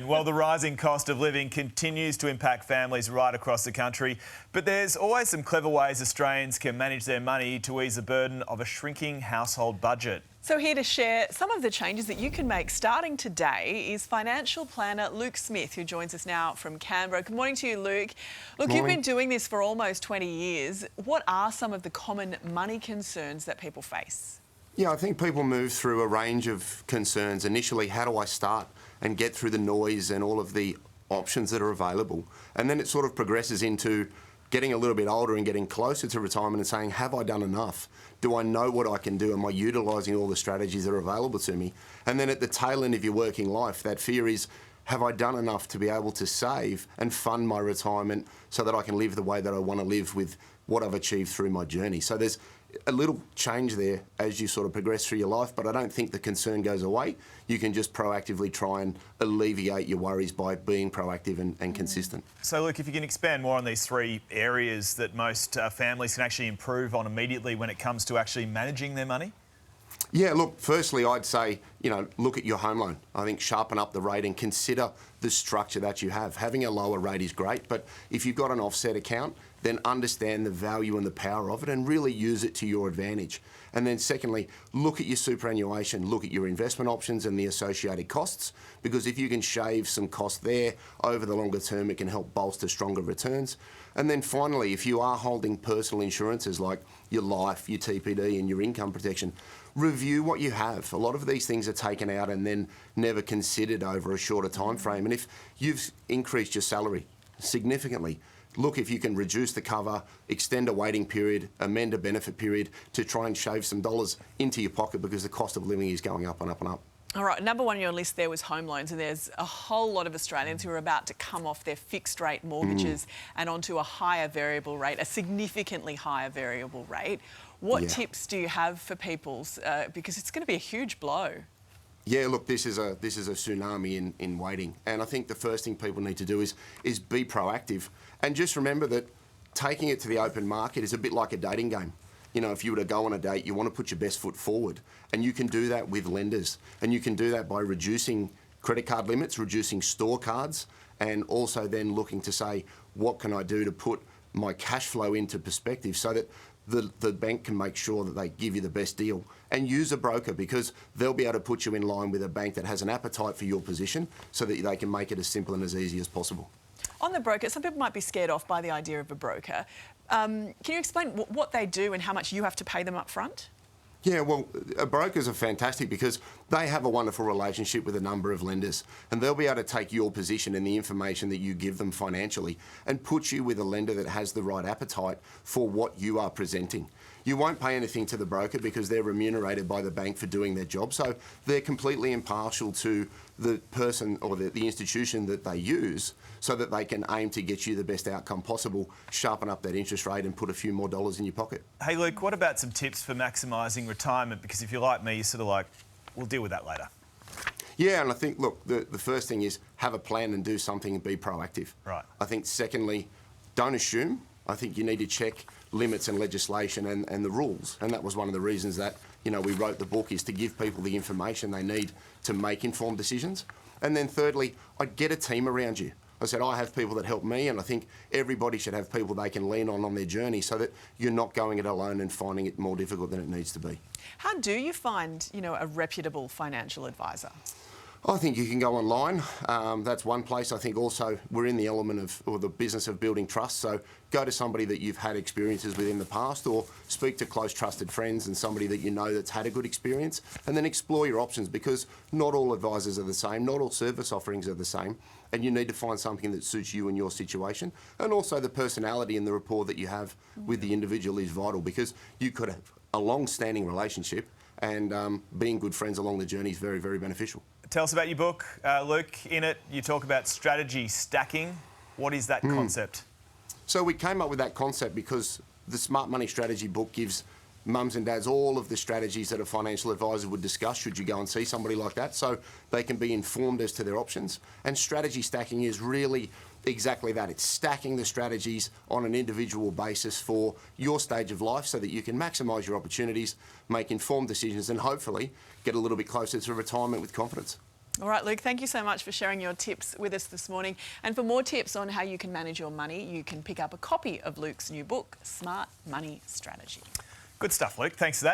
Well, the rising cost of living continues to impact families right across the country, but there's always some clever ways Australians can manage their money to ease the burden of a shrinking household budget. So here to share some of the changes that you can make starting today is financial planner Luke Smith, who joins us now from Canberra. Good morning to you, Luke. Look, you've been doing this for almost 20 years. What are some of the common money concerns that people face? Yeah, I think people move through a range of concerns. Initially, how do I start and get through the noise and all of the options that are available? And then it sort of progresses into getting a little bit older and getting closer to retirement and saying, have I done enough? Do I know what I can do? Am I utilising all the strategies that are available to me? And then at the tail end of your working life, that fear is, have I done enough to be able to save and fund my retirement so that I can live the way that I want to live with what I've achieved through my journey? So there's a little change there as you sort of progress through your life, but I don't think the concern goes away. You can just proactively try and alleviate your worries by being proactive and consistent. So, Luke, if you can expand more on these three areas that most families can actually improve on immediately when it comes to actually managing their money? Yeah, look, firstly, I'd say, look at your home loan. I think sharpen up the rate and consider the structure that you have. Having a lower rate is great, but if you've got an offset account, then understand the value and the power of it and really use it to your advantage. And then secondly, look at your superannuation, look at your investment options and the associated costs, because if you can shave some cost there over the longer term, it can help bolster stronger returns. And then finally, if you are holding personal insurances like your life, your TPD and your income protection, review what you have. A lot of these things are taken out and then never considered over a shorter time frame. And if you've increased your salary significantly, look if you can reduce the cover, extend a waiting period, amend a benefit period to try and shave some dollars into your pocket because the cost of living is going up and up and up. All right, number one on your list there was home loans, and there's a whole lot of Australians who are about to come off their fixed rate mortgages and onto a higher variable rate, a significantly higher variable rate. What tips do you have for people? Because it's going to be a huge blow. Yeah, look, this is a tsunami in waiting, and I think the first thing people need to do is be proactive, and just remember that taking it to the open market is a bit like a dating game. If you were to go on a date, you want to put your best foot forward, and you can do that with lenders, and you can do that by reducing credit card limits, reducing store cards, and also then looking to say, what can I do to put my cash flow into perspective so that the bank can make sure that they give you the best deal. And use a broker, because they'll be able to put you in line with a bank that has an appetite for your position so that they can make it as simple and as easy as possible. On the broker, some people might be scared off by the idea of a broker. Can you explain what they do and how much you have to pay them up front? Yeah, well, brokers are fantastic because they have a wonderful relationship with a number of lenders, and they'll be able to take your position and the information that you give them financially and put you with a lender that has the right appetite for what you are presenting. You won't pay anything to the broker because they're remunerated by the bank for doing their job, so they're completely impartial to the person or the institution that they use so that they can aim to get you the best outcome possible, sharpen up that interest rate and put a few more dollars in your pocket. Hey, Luke, what about some tips for maximising retirement? Because if you're like me, you're sort of like, we'll deal with that later. Yeah, and I think, look, the first thing is have a plan and do something and be proactive. Right. I think secondly, don't assume. I think you need to check limits and legislation and the rules. And that was one of the reasons that, we wrote the book, is to give people the information they need to make informed decisions. And then thirdly, I'd get a team around you. I said, I have people that help me, and I think everybody should have people they can lean on their journey so that you're not going it alone and finding it more difficult than it needs to be. How do you find, a reputable financial advisor? I think you can go online. That's one place. I think also we're in the element or the business of building trust. So go to somebody that you've had experiences with in the past, or speak to close trusted friends and somebody that you know that's had a good experience, and then explore your options, because not all advisors are the same, not all service offerings are the same, and you need to find something that suits you and your situation. And also the personality and the rapport that you have with the individual is vital, because you could have a long-standing relationship, and being good friends along the journey is very, very beneficial. Tell us about your book, Luke. In it, you talk about strategy stacking. What is that concept? So we came up with that concept because the Smart Money Strategy book gives mums and dads all of the strategies that a financial advisor would discuss should you go and see somebody like that, so they can be informed as to their options. And strategy stacking is really exactly that. It's stacking the strategies on an individual basis for your stage of life so that you can maximise your opportunities, make informed decisions, and hopefully get a little bit closer to retirement with confidence. All right, Luke, thank you so much for sharing your tips with us this morning. And for more tips on how you can manage your money, you can pick up a copy of Luke's new book, Smart Money Strategy. Good stuff, Luke. Thanks for that.